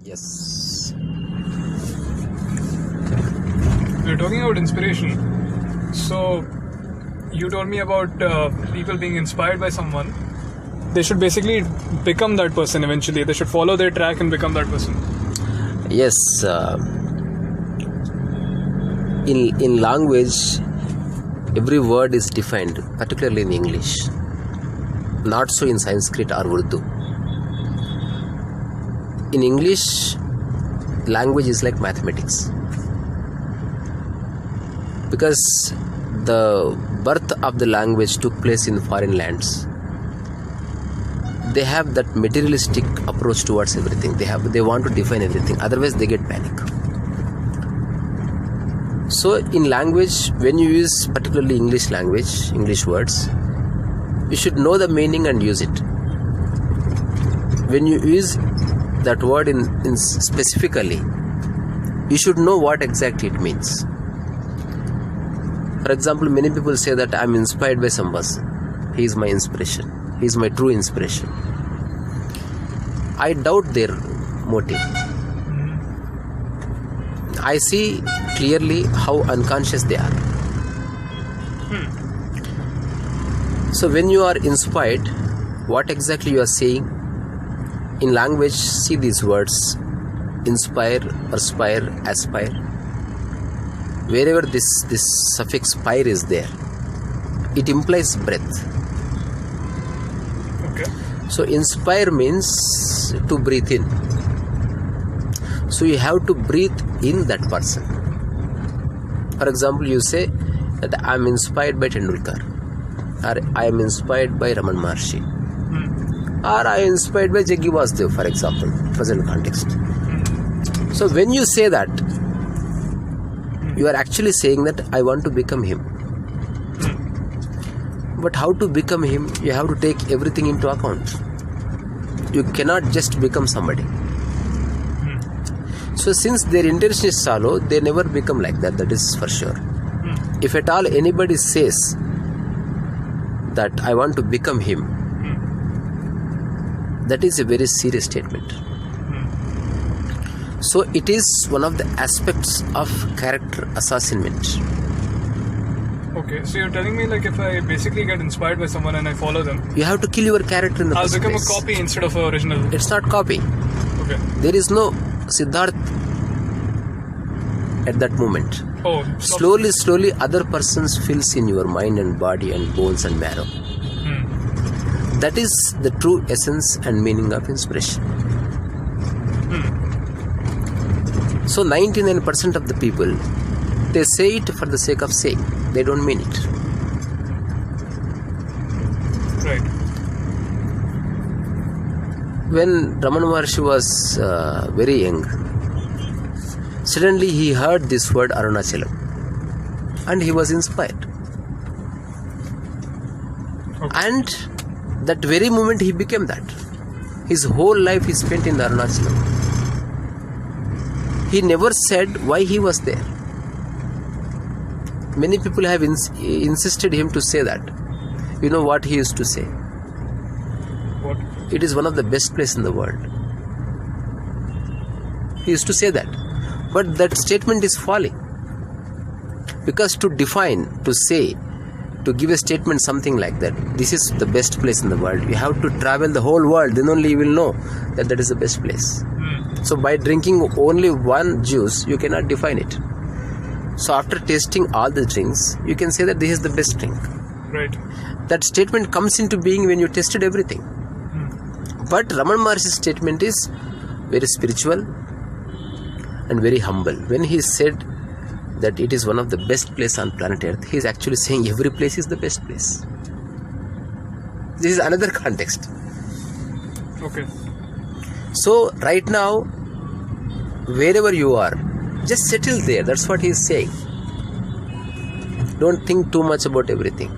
Yes. We're talking about inspiration. So, you told me about people being inspired by someone. They should basically become that person eventually. They should follow their track and become that person. Yes. In language, every word is defined, particularly in English. Not so in Sanskrit or Urdu. In English, language is like mathematics. Because the birth of the language took place in foreign lands. They have that materialistic approach towards everything. They want to define everything. Otherwise, they get panic. So, in language, when you use particularly English language, English words, you should know the meaning and use it. When you use that word in specifically, you should know what exactly it means. For example, many people say that I am inspired by some person. He is my inspiration. He is my true inspiration. I doubt their motive. I see clearly how unconscious they are. So when you are inspired, what exactly you are saying? In language, see these words: inspire, perspire, aspire. Wherever this suffix "pire" is there, it implies breath. Okay. So inspire means to breathe in. So you have to breathe in that person. For example, you say that I am inspired by Tendulkar, or I am inspired by Raman Maharshi, or I am inspired by Jaggi Vasudev, for example, present context. So when you say that, you are actually saying that I want to become him. But how to become him? You have to take everything into account. You cannot just become somebody. So since their intention is shallow, they never become like that. That is for sure. If at all anybody says that I want to become him, that is a very serious statement. So it is one of the aspects of character assassination. Okay, so you're telling me like if I basically get inspired by someone and I follow them, you have to kill your character in the first I'll become place. a copy instead of an original. It's not copy. Okay. There is no Siddharth at that moment. Oh, Slowly, other persons fills in your mind and body and bones and marrow. That is the true essence and meaning of inspiration. So 99% of the people, they say it for the sake of saying. They don't mean it. Right. When Raman Maharshi was very young, suddenly he heard this word Arunachalam and he was inspired. Okay. And that very moment he became that. His whole life he spent in Arunachalam. He never said why he was there. Many people have insisted him to say that. You know what he used to say? What? It is one of the best places in the world. He used to say that. But that statement is folly. Because to define, to say, to give a statement something like that, this is the best place in the world, you have to travel the whole world, then only you will know that that is the best place. So by drinking only one juice, you cannot define it. So after tasting all the drinks, you can say that this is the best drink. Right. That statement comes into being when you tasted everything. But Raman Maharshi's statement is very spiritual and very humble. When he said that it is one of the best places on planet Earth, he is actually saying every place is the best place. This is another context. Okay. So right now, wherever you are, just settle there. That's what he is saying. Don't think too much about everything.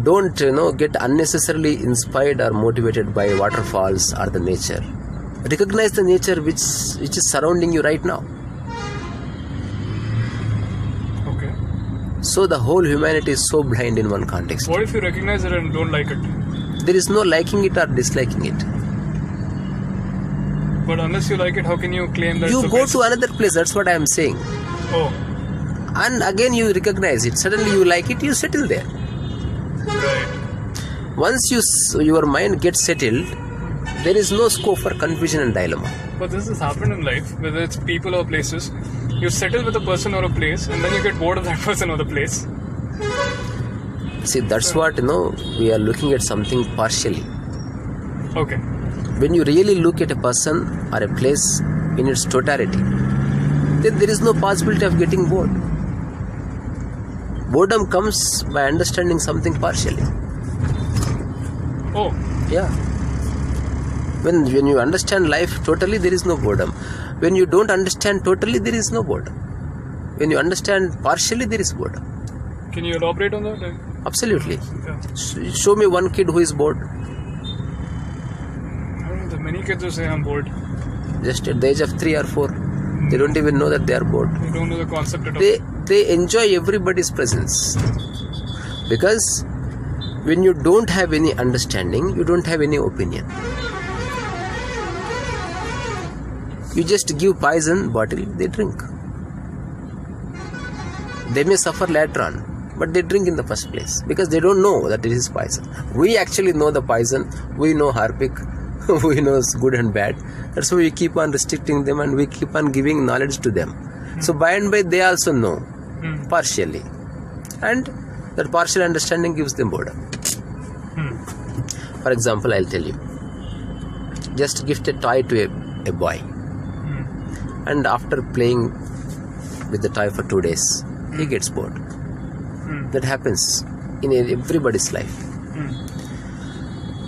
Don't get unnecessarily inspired or motivated by waterfalls or the nature. Recognize the nature which is surrounding you right now. Okay. So the whole humanity is so blind in one context. What if you recognize it and don't like it? There is no liking it or disliking it. But unless you like it, how can you claim that You it's the go best? to another place, that's what I am saying. Oh, And again you recognize it. Suddenly you like it, you settle there. right. Once your mind gets settled, there is no scope for confusion and dilemma. But this has happened in life, whether it's people or places. You settle with a person or a place, and then you get bored of that person or the place. See, that's what, we are looking at something partially. Okay. When you really look at a person or a place in its totality, then there is no possibility of getting bored. Boredom comes by understanding something partially. Oh, Yeah. When you understand life totally, there is no boredom. When you don't understand totally, there is no boredom. When you understand partially, there is boredom. can you elaborate on that? Absolutely. Yeah. Show me one kid who is bored. I don't know, there are many kids who say I'm bored. Just at the age of 3 or 4, they don't even know that they are bored. They don't know the concept at all. They enjoy everybody's presence. Because when you don't have any understanding, you don't have any opinion. You just give poison bottle, they drink. They may suffer later on, but they drink in the first place because they don't know that it is poison. We actually know the poison. We know Harpic. We know it's good and bad. That's why we keep on restricting them and we keep on giving knowledge to them. So by and by they also know partially, and that partial understanding gives them boredom. For example, I'll tell you. Just gift a toy to a boy, and after playing with the toy for 2 days, he gets bored. That happens in everybody's life.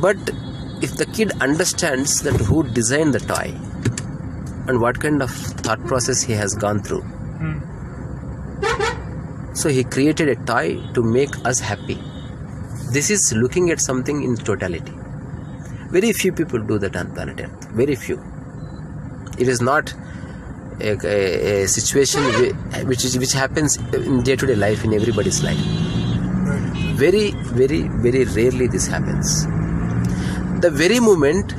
But if the kid understands that who designed the toy and what kind of thought process he has gone through, so he created a toy to make us happy. This is looking at something in totality. Very few people do that on planet Earth. Very few. It is not a situation which happens in day-to-day life, in everybody's life. Very, very, very rarely this happens. The very moment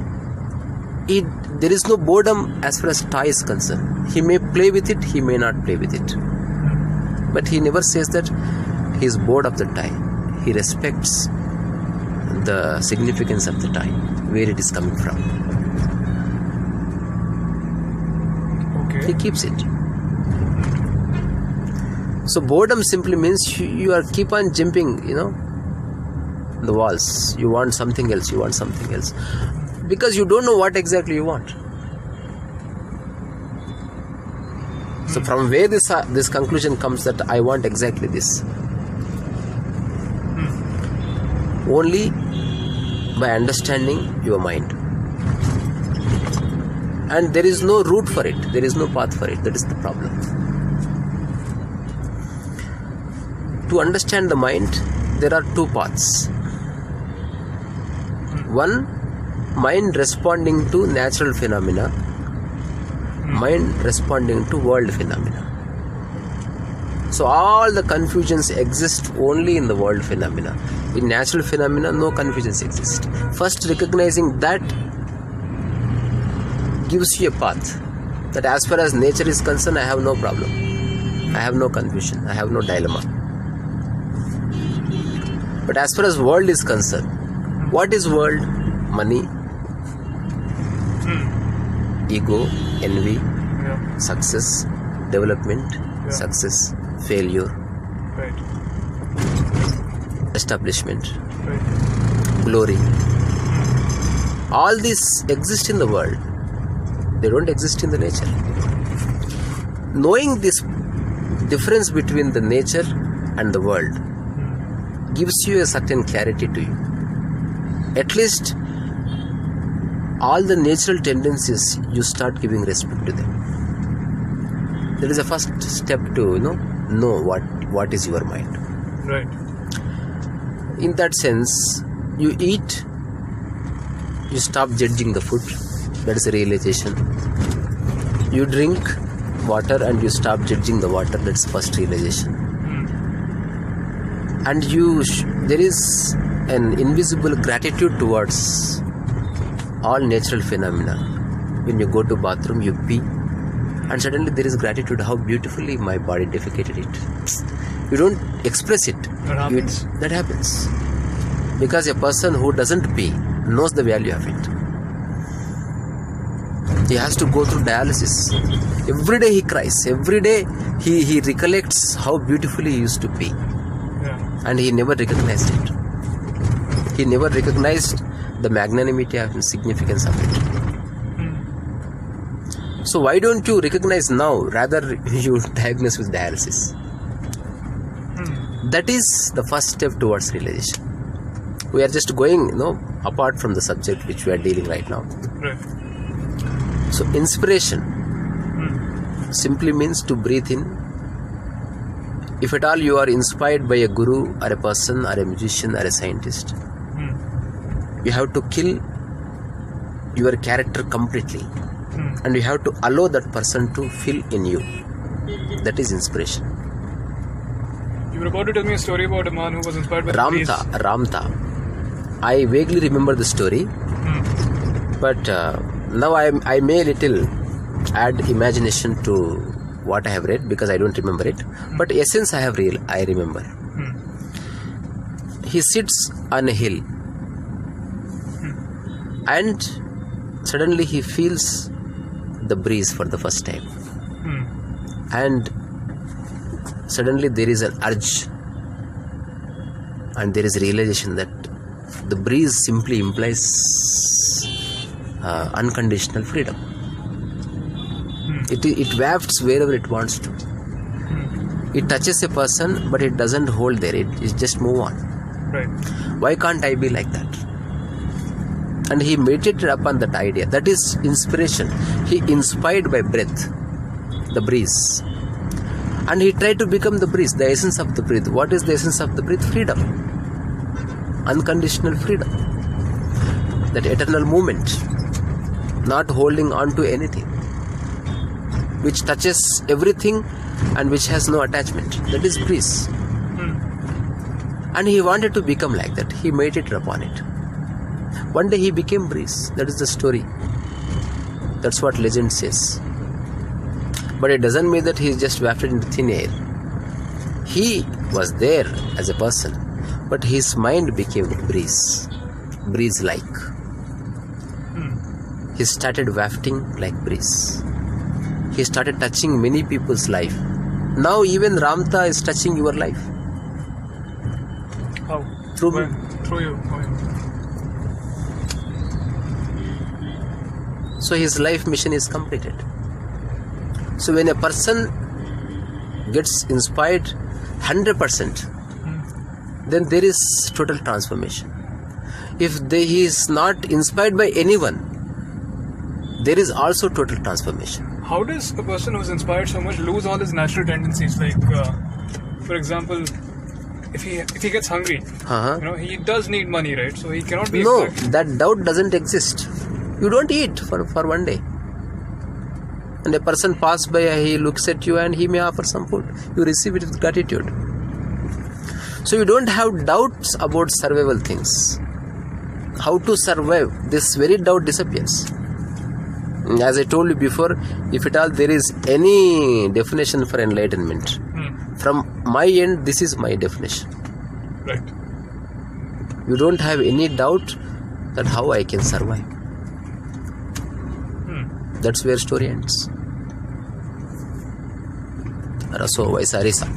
there is no boredom as far as toy is concerned. He may play with it, he may not play with it. But he never says that he is bored of the toy. He respects the significance of the toy, where it is coming from. Okay. He keeps it. So boredom simply means you are keep on jumping, the walls. You want something else, because you don't know what exactly you want. So from where this conclusion comes that I want exactly this? Only by understanding your mind. And there is no route for it, there is no path for it. That is the problem. To understand the mind, there are 2 paths. One, mind responding to natural phenomena, mind responding to world phenomena. So all the confusions exist only in the world phenomena. In natural phenomena, no confusions exist. First, recognizing that gives you a path. That as far as nature is concerned, I have no problem. I have no confusion. I have no dilemma. But as far as world is concerned, what is world? Money, ego, envy, success, development, success, failure, establishment, glory. All these exist in the world. They don't exist in the nature. Knowing this difference between the nature and the world gives you a certain clarity to you. At least all the natural tendencies, you start giving respect to them. That is the first step to know what is your mind. Right. In that sense, you eat, you stop judging the food. That is a realization. You drink water and you stop judging the water. That's first realization. And there is an invisible gratitude towards all natural phenomena. When you go to bathroom, you pee, and suddenly there is gratitude how beautifully my body defecated it. You don't express it. That happens. Because a person who doesn't pee knows the value of it. He has to go through dialysis. Every day he cries. Every day he recollects how beautifully he used to pee. Yeah. And he never recognized it. He never recognized the magnanimity and significance of it. So why don't you recognize now, rather you diagnose with dialysis? That is the first step towards realization. We are just going, apart from the subject which we are dealing right now. Right. So inspiration simply means to breathe in. If at all you are inspired by a guru or a person or a musician or a scientist, you have to kill your character completely. And you have to allow that person to fill in you. That is inspiration. You were about to tell me a story about a man who was inspired by Ramtha. I vaguely remember the story, but now I may little add imagination to what I have read because I don't remember it. But essence I remember. He sits on a hill, and suddenly he feels the breeze for the first time, and suddenly there is an urge, and there is a realization that the breeze simply implies unconditional freedom. It wafts wherever it wants to. It touches a person, but it doesn't hold there. It just move on. Right. Why can't I be like that? And he meditated upon that idea. That is inspiration. He inspired by breath, the breeze. And he tried to become the breeze, the essence of the breath. What is the essence of the breath? Freedom. Unconditional freedom. That eternal movement. Not holding on to anything. Which touches everything and which has no attachment. That is breeze. And he wanted to become like that. He meditated upon it. One day he became breeze. That is the story. That's what legend says. But it doesn't mean that he is just wafted into thin air. He was there as a person, but his mind became breeze. Breeze-like. He started wafting like breeze. He started touching many people's life. Now even Ramtha is touching your life. How? Through me. Through you. So his life mission is completed. So when a person gets inspired 100%, then there is total transformation. If he is not inspired by anyone, there is also total transformation. How does a person who is inspired so much lose all his natural tendencies? Like, for example, if he gets hungry, he does need money, right? So he cannot be. No, that doubt doesn't exist. You don't eat for one day. And a person passes by, he looks at you and he may offer some food. You receive it with gratitude. So you don't have doubts about survival things. How to survive, this very doubt disappears. As I told you before, if at all there is any definition for enlightenment, from my end, this is my definition. Right. You don't have any doubt that how I can survive. That's where story ends. Raso, vaisaha, Risa.